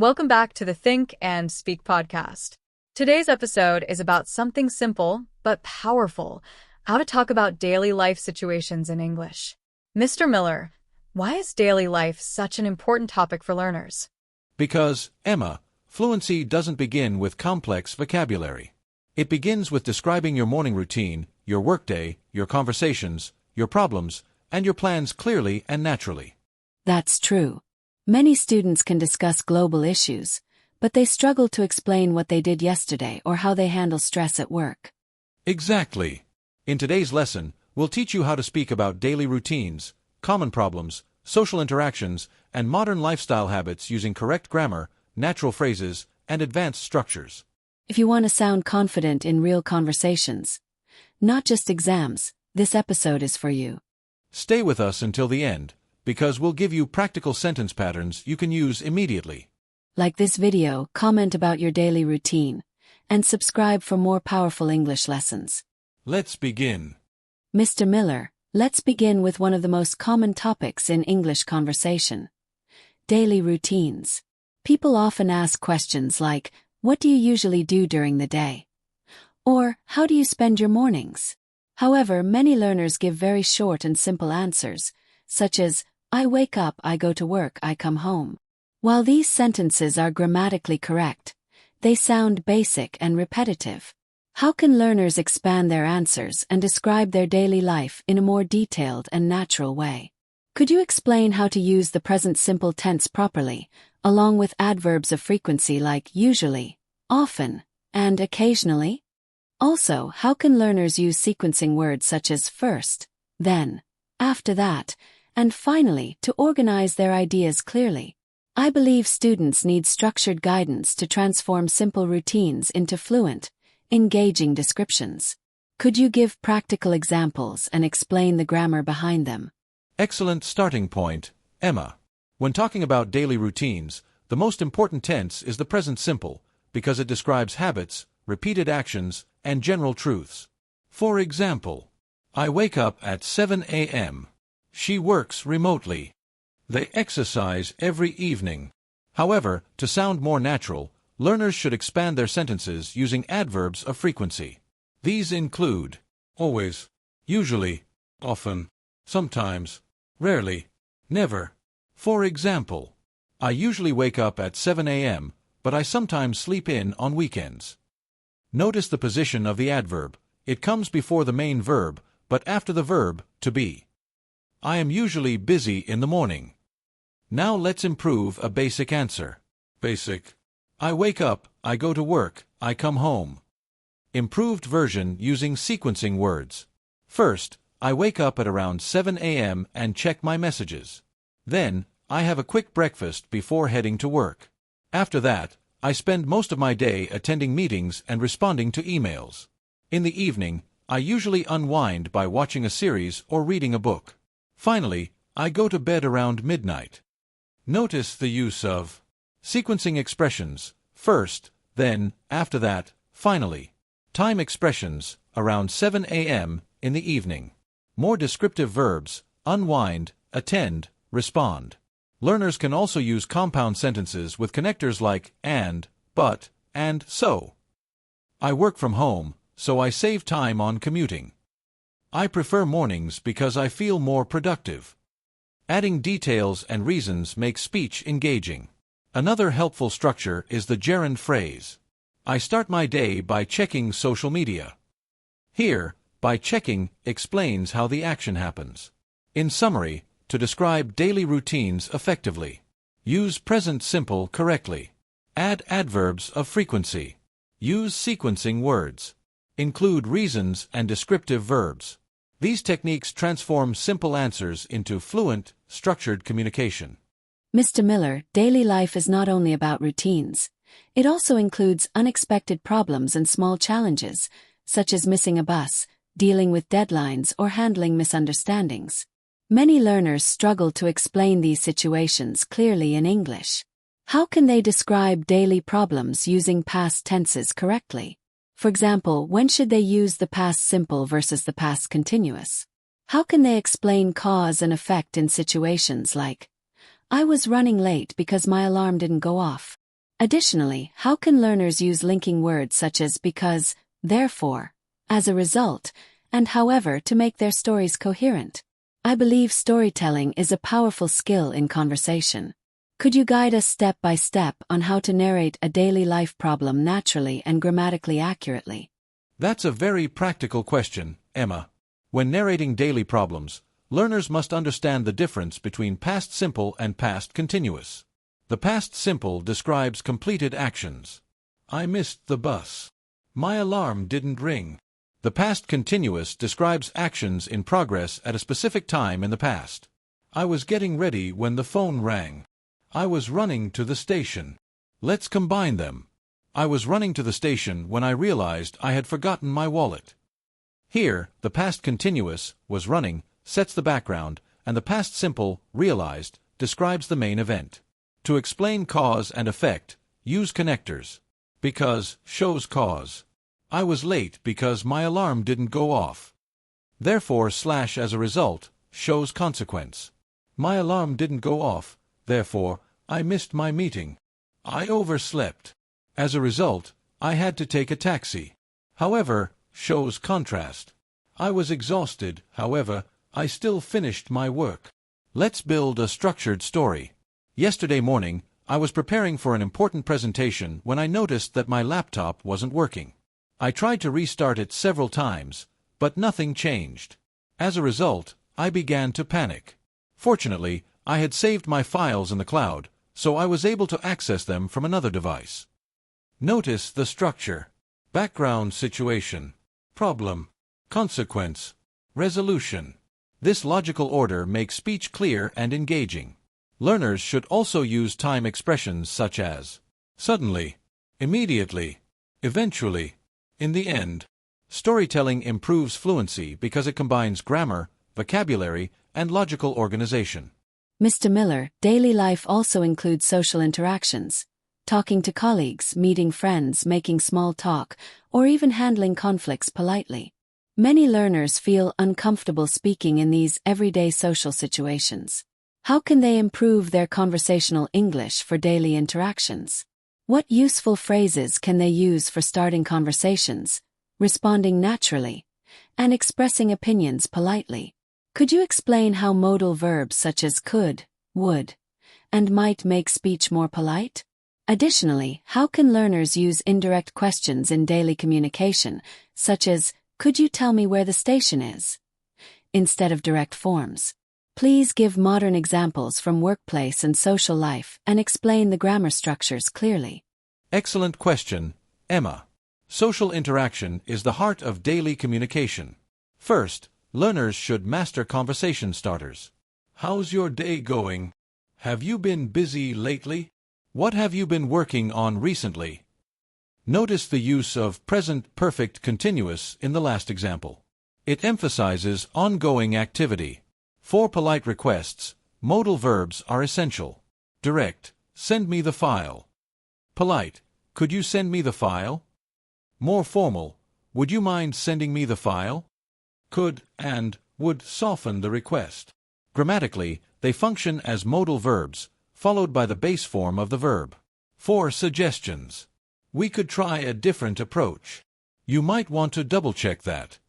Welcome back to the Think and Speak podcast. Today's episode is about something simple but powerful, how to talk about daily life situations in English. Mr. Miller, why is daily life such an important topic for learners? Because, Emma, fluency doesn't begin with complex vocabulary. It begins with describing your morning routine, your workday, your conversations, your problems, and your plans clearly and naturally. That's true. Many students can discuss global issues, but they struggle to explain what they did yesterday or how they handle stress at work. Exactly. In today's lesson, we'll teach you how to speak about daily routines, common problems, social interactions, and modern lifestyle habits using correct grammar, natural phrases, and advanced structures. If you want to sound confident in real conversations, not just exams, this episode is for you. Stay with us until the end, because we'll give you practical sentence patterns you can use immediately. Like this video, comment about your daily routine, and subscribe for more powerful English lessons. Let's begin. Mr. Miller, let's begin with one of the most common topics in English conversation. Daily routines. People often ask questions like, what do you usually do during the day? Or, how do you spend your mornings? However, many learners give very short and simple answers, such as, I wake up, I go to work, I come home. While these sentences are grammatically correct, they sound basic and repetitive. How can learners expand their answers and describe their daily life in a more detailed and natural way? Could you explain how to use the present simple tense properly, along with adverbs of frequency like usually, often, and occasionally? Also, how can learners use sequencing words such as first, then, after that, and finally to organize their ideas clearly? I believe students need structured guidance to transform simple routines into fluent, engaging descriptions. Could you give practical examples and explain the grammar behind them? Excellent starting point, Emma. When talking about daily routines, the most important tense is the present simple, because it describes habits, repeated actions, and general truths. For example, I wake up at 7 a.m. She works remotely. They exercise every evening. However, to sound more natural, learners should expand their sentences using adverbs of frequency. These include always, usually, often, sometimes, rarely, never. For example, I usually wake up at 7 a.m., but I sometimes sleep in on weekends. Notice the position of the adverb. It comes before the main verb, but after the verb, to be. I am usually busy in the morning. Now let's improve a basic answer. Basic. I wake up, I go to work, I come home. Improved version using sequencing words. First, I wake up at around 7 a.m. and check my messages. Then, I have a quick breakfast before heading to work. After that, I spend most of my day attending meetings and responding to emails. In the evening, I usually unwind by watching a series or reading a book. Finally, I go to bed around midnight. Notice the use of sequencing expressions, first, then, after that, finally. Time expressions, around 7 a.m. in the evening. More descriptive verbs, unwind, attend, respond. Learners can also use compound sentences with connectors like and, but, and so. I work from home, so I save time on commuting. I prefer mornings because I feel more productive. Adding details and reasons makes speech engaging. Another helpful structure is the gerund phrase. I start my day by checking social media. Here, by checking explains how the action happens. In summary, to describe daily routines effectively, use present simple correctly. Add adverbs of frequency. Use sequencing words. Include reasons and descriptive verbs. These techniques transform simple answers into fluent, structured communication. Mr. Miller, daily life is not only about routines. It also includes unexpected problems and small challenges, such as missing a bus, dealing with deadlines, or handling misunderstandings. Many learners struggle to explain these situations clearly in English. How can they describe daily problems using past tenses correctly? For example, when should they use the past simple versus the past continuous? How can they explain cause and effect in situations like, I was running late because my alarm didn't go off? Additionally, how can learners use linking words such as because, therefore, as a result, and however to make their stories coherent? I believe storytelling is a powerful skill in conversation. Could you guide us step by step on how to narrate a daily life problem naturally and grammatically accurately? That's a very practical question, Emma. When narrating daily problems, learners must understand the difference between past simple and past continuous. The past simple describes completed actions. I missed the bus. My alarm didn't ring. The past continuous describes actions in progress at a specific time in the past. I was getting ready when the phone rang. I was running to the station. Let's combine them. I was running to the station when I realized I had forgotten my wallet. Here, the past continuous, was running, sets the background, and the past simple, realized, describes the main event. To explain cause and effect, use connectors. Because shows cause. I was late because my alarm didn't go off. Therefore / as a result shows consequence. My alarm didn't go off, therefore I missed my meeting. I overslept. As a result, I had to take a taxi. However, shows contrast. I was exhausted, however, I still finished my work. Let's build a structured story. Yesterday morning, I was preparing for an important presentation when I noticed that my laptop wasn't working. I tried to restart it several times, but nothing changed. As a result, I began to panic. Fortunately, I had saved my files in the cloud, so I was able to access them from another device. Notice the structure. Background situation. Problem. Consequence. Resolution. This logical order makes speech clear and engaging. Learners should also use time expressions such as suddenly, immediately, eventually, in the end. Storytelling improves fluency because it combines grammar, vocabulary, and logical organization. Mr. Miller, daily life also includes social interactions. Talking to colleagues, meeting friends, making small talk, or even handling conflicts politely. Many learners feel uncomfortable speaking in these everyday social situations. How can they improve their conversational English for daily interactions? What useful phrases can they use for starting conversations, responding naturally, and expressing opinions politely? Could you explain how modal verbs such as could, would, and might make speech more polite? Additionally, how can learners use indirect questions in daily communication, such as, could you tell me where the station is? Instead of direct forms. Please give modern examples from workplace and social life and explain the grammar structures clearly. Excellent question, Emma. Social interaction is the heart of daily communication. First, learners should master conversation starters. How's your day going? Have you been busy lately? What have you been working on recently? Notice the use of present perfect continuous in the last example. It emphasizes ongoing activity. For polite requests, modal verbs are essential. Direct, send me the file. Polite, could you send me the file? More formal, would you mind sending me the file? Could and would soften the request. Grammatically, they function as modal verbs, followed by the base form of the verb. For suggestions. We could try a different approach. You might want to double-check that.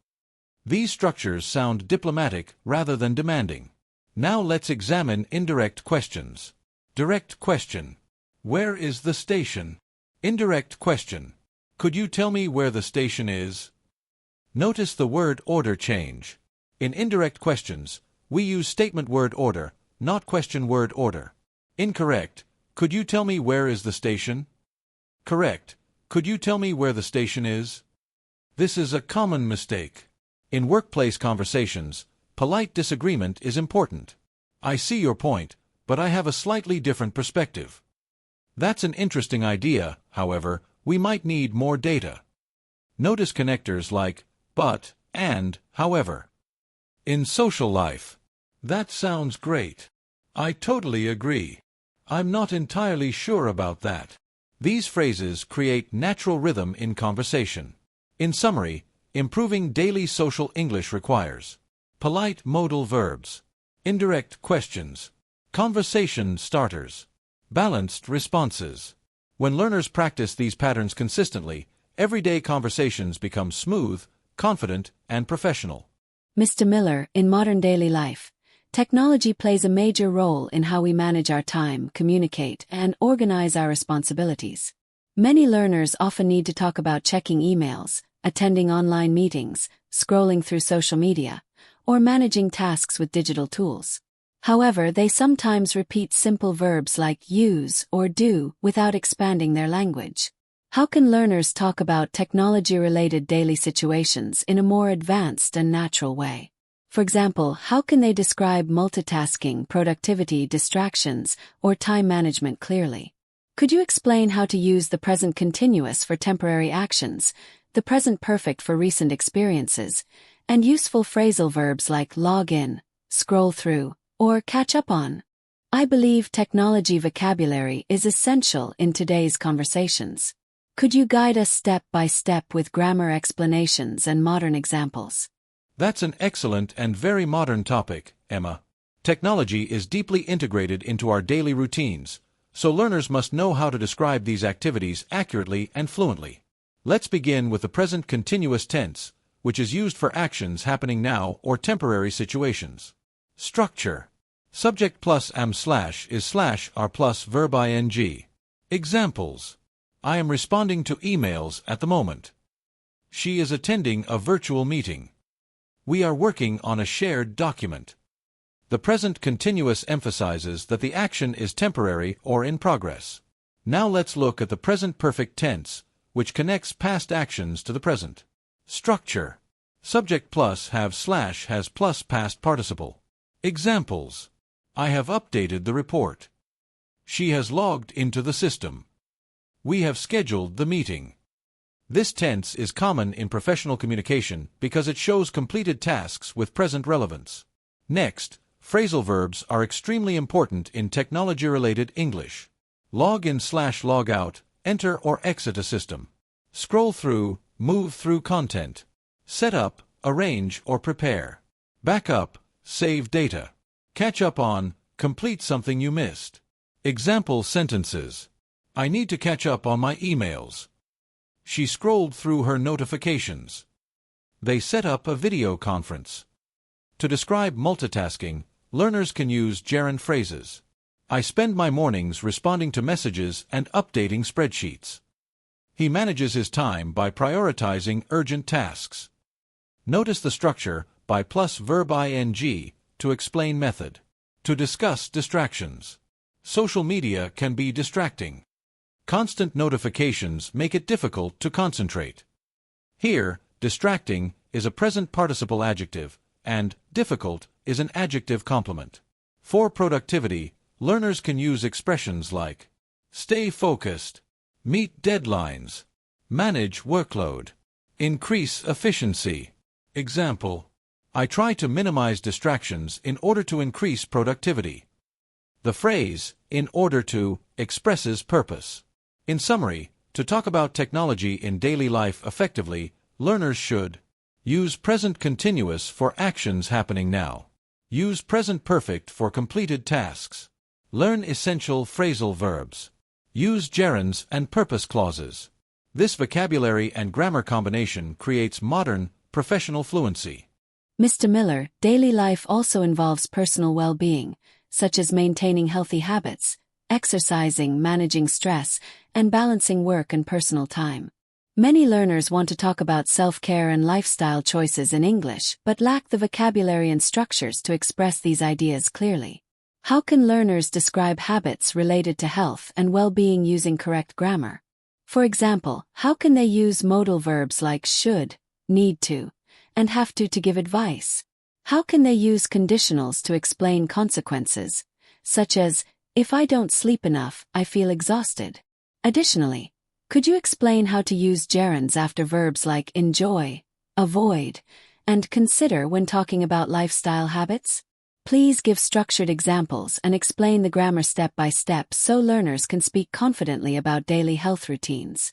These structures sound diplomatic rather than demanding. Now let's examine indirect questions. Direct question. Where is the station? Indirect question. Could you tell me where the station is? Notice the word order change. In indirect questions, we use statement word order, not question word order. Incorrect. Could you tell me where is the station? Correct. Could you tell me where the station is? This is a common mistake. In workplace conversations, polite disagreement is important. I see your point, but I have a slightly different perspective. That's an interesting idea, however, we might need more data. Notice connectors like but, and, however. In social life. That sounds great. I totally agree. I'm not entirely sure about that. These phrases create natural rhythm in conversation. In summary, improving daily social English requires polite modal verbs, indirect questions, conversation starters, balanced responses, When learners practice these patterns consistently, everyday conversations become smooth, confident, and professional. Mr. Miller, in modern daily life, technology plays a major role in how we manage our time, communicate, and organize our responsibilities. Many learners often need to talk about checking emails, attending online meetings, scrolling through social media, or managing tasks with digital tools. However, they sometimes repeat simple verbs like use or do without expanding their language. How can learners talk about technology-related daily situations in a more advanced and natural way? For example, how can they describe multitasking, productivity, distractions, or time management clearly? Could you explain how to use the present continuous for temporary actions, the present perfect for recent experiences, and useful phrasal verbs like log in, scroll through, or catch up on? I believe technology vocabulary is essential in today's conversations. Could you guide us step by step with grammar explanations and modern examples? That's an excellent and very modern topic, Emma. Technology is deeply integrated into our daily routines, so learners must know how to describe these activities accurately and fluently. Let's begin with the present continuous tense, which is used for actions happening now or temporary situations. Structure. Subject plus am slash is slash are plus verb ing. Examples. I am responding to emails at the moment. She is attending a virtual meeting. We are working on a shared document. The present continuous emphasizes that the action is temporary or in progress. Now let's look at the present perfect tense, which connects past actions to the present. Structure. Subject plus have slash has plus past participle. Examples. I have updated the report. She has logged into the system. We have scheduled the meeting. This tense is common in professional communication because it shows completed tasks with present relevance. Next, phrasal verbs are extremely important in technology-related English. Log in slash log out, enter or exit a system. Scroll through, move through content. Set up, arrange or prepare. Back up, save data. Catch up on, complete something you missed. Example sentences. I need to catch up on my emails. She scrolled through her notifications. They set up a video conference. To describe multitasking, learners can use gerund phrases. I spend my mornings responding to messages and updating spreadsheets. He manages his time by prioritizing urgent tasks. Notice the structure by plus verb ing to explain method. To discuss distractions. Social media can be distracting. Constant notifications make it difficult to concentrate. Here, distracting is a present participle adjective, and difficult is an adjective complement. For productivity, learners can use expressions like stay focused, meet deadlines, manage workload, increase efficiency. Example. I try to minimize distractions in order to increase productivity. The phrase, in order to, expresses purpose. In summary, to talk about technology in daily life effectively, learners should use present continuous for actions happening now. Use present perfect for completed tasks. Learn essential phrasal verbs. Use gerunds and purpose clauses. This vocabulary and grammar combination creates modern, professional fluency. Mr. Miller, daily life also involves personal well-being, such as maintaining healthy habits, exercising, managing stress, and balancing work and personal time. Many learners want to talk about self-care and lifestyle choices in English but lack the vocabulary and structures to express these ideas clearly. How can learners describe habits related to health and well-being using correct grammar? For example, how can they use modal verbs like should, need to, and have to give advice? How can they use conditionals to explain consequences, such as, if I don't sleep enough, I feel exhausted? Additionally, could you explain how to use gerunds after verbs like enjoy, avoid, and consider when talking about lifestyle habits? Please give structured examples and explain the grammar step by step so learners can speak confidently about daily health routines.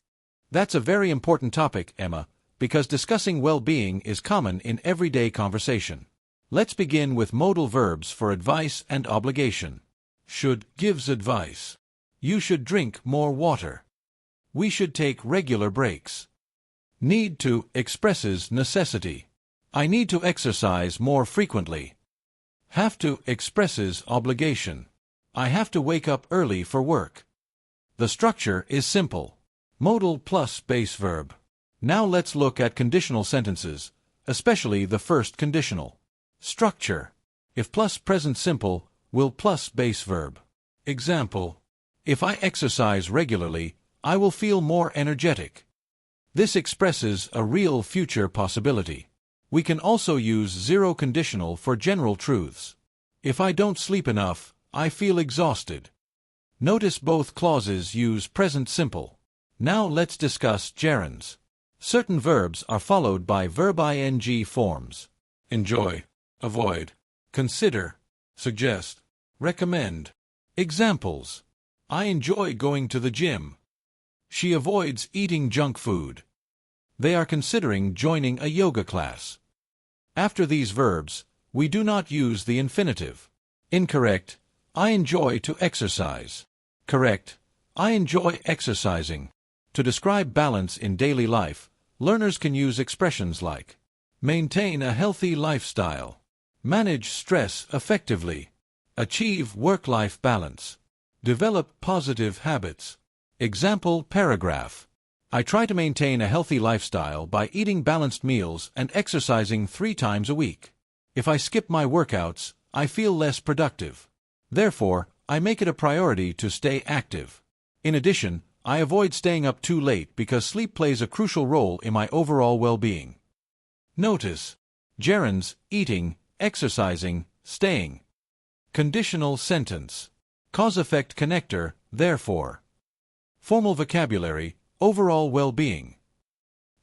That's a very important topic, Emma, because discussing well-being is common in everyday conversation. Let's begin with modal verbs for advice and obligation. Should gives advice. You should drink more water. We should take regular breaks. Need to expresses necessity. I need to exercise more frequently. Have to expresses obligation. I have to wake up early for work. The structure is simple. Modal plus base verb. Now let's look at conditional sentences, especially the first conditional. Structure. If plus present simple, will plus base verb. Example. If I exercise regularly, I will feel more energetic. This expresses a real future possibility. We can also use zero conditional for general truths. If I don't sleep enough, I feel exhausted. Notice both clauses use present simple. Now let's discuss gerunds. Certain verbs are followed by verb ing forms. Enjoy, avoid, consider, suggest, recommend. Examples. I enjoy going to the gym. She avoids eating junk food. They are considering joining a yoga class. After these verbs, we do not use the infinitive. Incorrect. I enjoy to exercise. Correct. I enjoy exercising. To describe balance in daily life, learners can use expressions like maintain a healthy lifestyle, manage stress effectively, achieve work-life balance, develop positive habits. Example paragraph. I try to maintain a healthy lifestyle by eating balanced meals and exercising 3 times a week. If I skip my workouts, I feel less productive. Therefore, I make it a priority to stay active. In addition, I avoid staying up too late because sleep plays a crucial role in my overall well-being. Notice. Gerunds, eating, exercising, staying. Conditional sentence. Cause-effect connector, therefore. Formal vocabulary, overall well-being.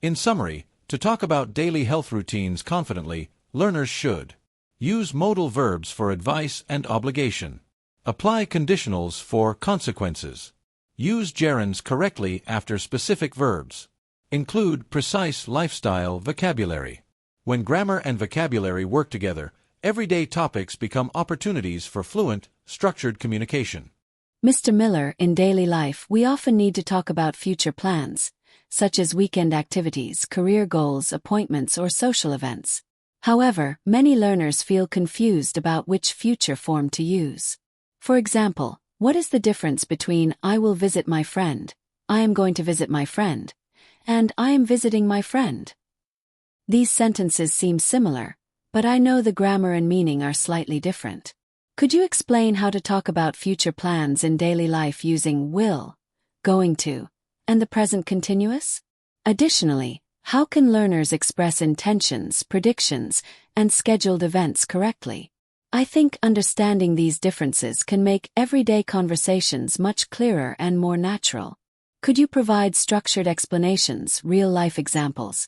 In summary, to talk about daily health routines confidently, learners should use modal verbs for advice and obligation. Apply conditionals for consequences. Use gerunds correctly after specific verbs. Include precise lifestyle vocabulary. When grammar and vocabulary work together, everyday topics become opportunities for fluent, structured communication. Mr. Miller, in daily life, we often need to talk about future plans, such as weekend activities, career goals, appointments, or social events. However, many learners feel confused about which future form to use. For example, what is the difference between I will visit my friend, I am going to visit my friend, and I am visiting my friend? These sentences seem similar, but I know the grammar and meaning are slightly different. Could you explain how to talk about future plans in daily life using will, going to, and the present continuous? Additionally, how can learners express intentions, predictions, and scheduled events correctly? I think understanding these differences can make everyday conversations much clearer and more natural. Could you provide structured explanations, real-life examples,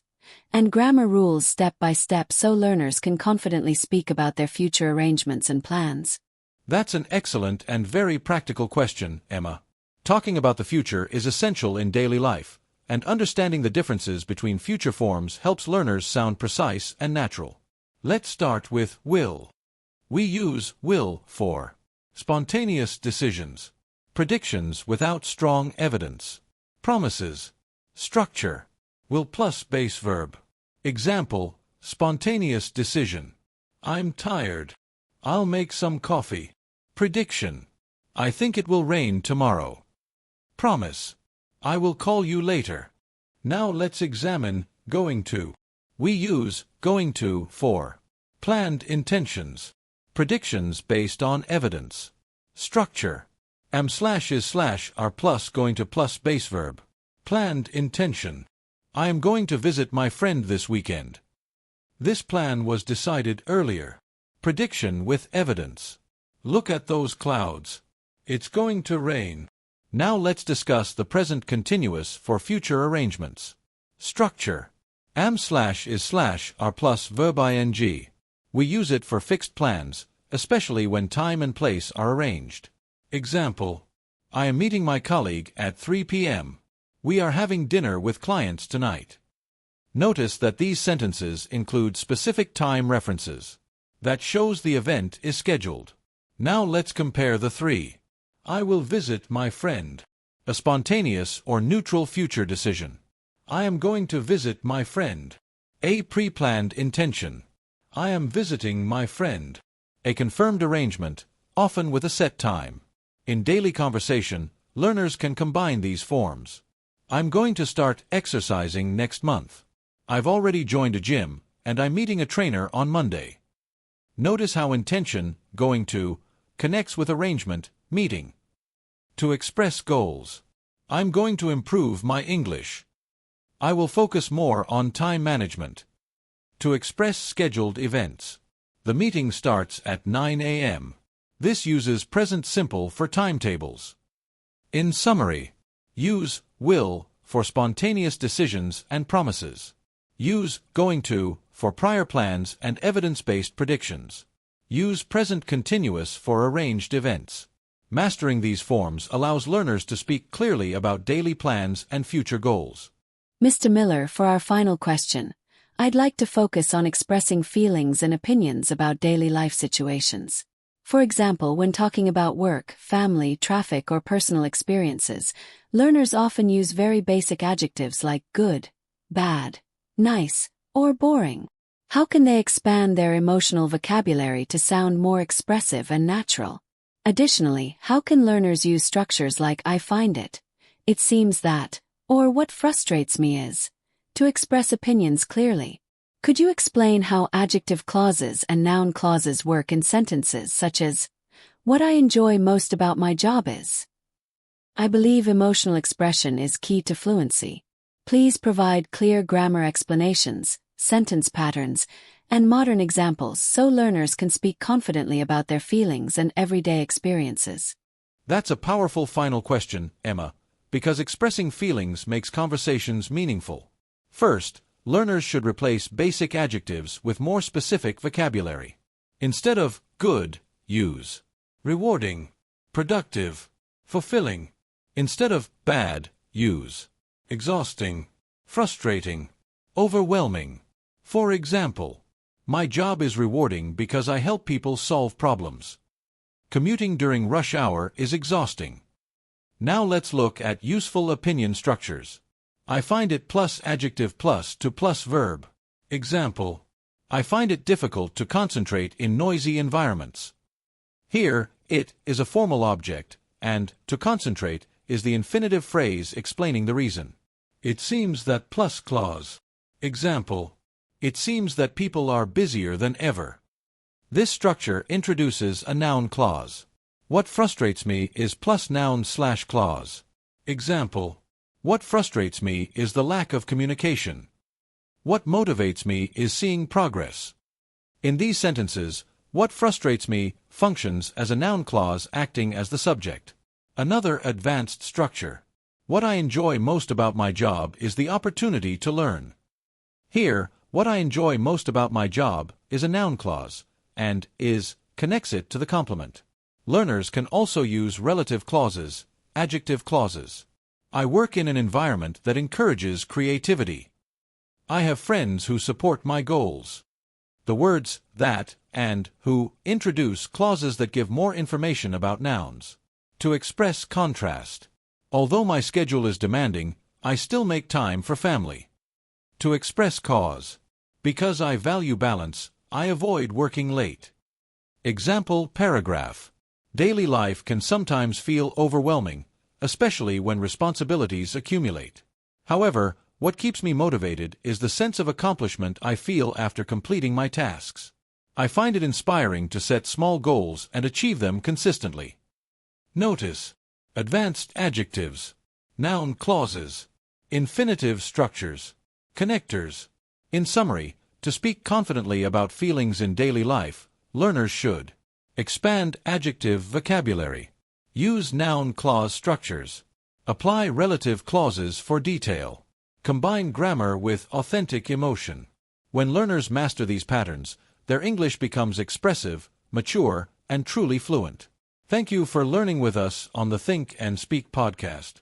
and grammar rules step by step so learners can confidently speak about their future arrangements and plans? That's an excellent and very practical question, Emma. Talking about the future is essential in daily life, and understanding the differences between future forms helps learners sound precise and natural. Let's start with will. We use will for spontaneous decisions, predictions without strong evidence, promises, structure, will plus base verb. Example, spontaneous decision. I'm tired. I'll make some coffee. Prediction. I think it will rain tomorrow. Promise. I will call you later. Now let's examine going to. We use going to for planned intentions, predictions based on evidence, structure. Am/is/ are plus going to plus base verb. Planned intention. I am going to visit my friend this weekend. This plan was decided earlier. Prediction with evidence. Look at those clouds. It's going to rain. Now let's discuss the present continuous for future arrangements. Structure. Am/is/ are plus verb ing. We use it for fixed plans, especially when time and place are arranged. Example. I am meeting my colleague at 3 p.m. We are having dinner with clients tonight. Notice that these sentences include specific time references. That shows the event is scheduled. Now let's compare the three. I will visit my friend. a spontaneous or neutral future decision. I am going to visit my friend. A pre-planned intention. I am visiting my friend. A confirmed arrangement, often with a set time. In daily conversation, learners can combine these forms. I'm going to start exercising next month. I've already joined a gym, and I'm meeting a trainer on Monday. Notice how intention, going to, connects with arrangement, meeting. To express goals. I'm going to improve my English. I will focus more on time management. To express scheduled events. The meeting starts at 9 a.m. This uses present simple for timetables. In summary, use will for spontaneous decisions and promises. Use going to for prior plans and evidence-based predictions. Use present continuous for arranged events. Mastering these forms allows learners to speak clearly about daily plans and future goals. Mr. Miller, for our final question, I'd like to focus on expressing feelings and opinions about daily life situations. For example, when talking about work, family, traffic, or personal experiences, learners often use very basic adjectives like good, bad, nice, or boring. How can they expand their emotional vocabulary to sound more expressive and natural? Additionally, how can learners use structures like I find it seems that, or what frustrates me is, to express opinions clearly? Could you explain how adjective clauses and noun clauses work in sentences such as, what I enjoy most about my job is? I believe emotional expression is key to fluency. Please provide clear grammar explanations, sentence patterns, and modern examples so learners can speak confidently about their feelings and everyday experiences. That's a powerful final question, Emma, because expressing feelings makes conversations meaningful. First, learners should replace basic adjectives with more specific vocabulary. Instead of good, use rewarding, productive, fulfilling. Instead of bad, use exhausting, frustrating, overwhelming. For example, my job is rewarding because I help people solve problems. Commuting during rush hour is exhausting. Now let's look at useful opinion structures. I find it plus adjective plus to plus verb. Example, I find it difficult to concentrate in noisy environments. Here, it is a formal object, and to concentrate is the infinitive phrase explaining the reason. It seems that plus clause. Example, it seems that people are busier than ever. This structure introduces a noun clause. What frustrates me is plus noun slash clause. Example, what frustrates me is the lack of communication. What motivates me is seeing progress. In these sentences, what frustrates me functions as a noun clause acting as the subject. Another advanced structure. What I enjoy most about my job is the opportunity to learn. Here, what I enjoy most about my job is a noun clause, and is connects it to the complement. Learners can also use relative clauses, adjective clauses. I work in an environment that encourages creativity. I have friends who support my goals. The words that and who introduce clauses that give more information about nouns. To express contrast. Although my schedule is demanding, I still make time for family. To express cause. Because I value balance, I avoid working late. Example paragraph. Daily life can sometimes feel overwhelming, especially when responsibilities accumulate. However, what keeps me motivated is the sense of accomplishment I feel after completing my tasks. I find it inspiring to set small goals and achieve them consistently. Notice advanced adjectives, noun clauses, infinitive structures, connectors. In summary, to speak confidently about feelings in daily life, learners should expand adjective vocabulary, use noun clause structures, apply relative clauses for detail, combine grammar with authentic emotion. When learners master these patterns, their English becomes expressive, mature, and truly fluent. Thank you for learning with us on the Think and Speak podcast.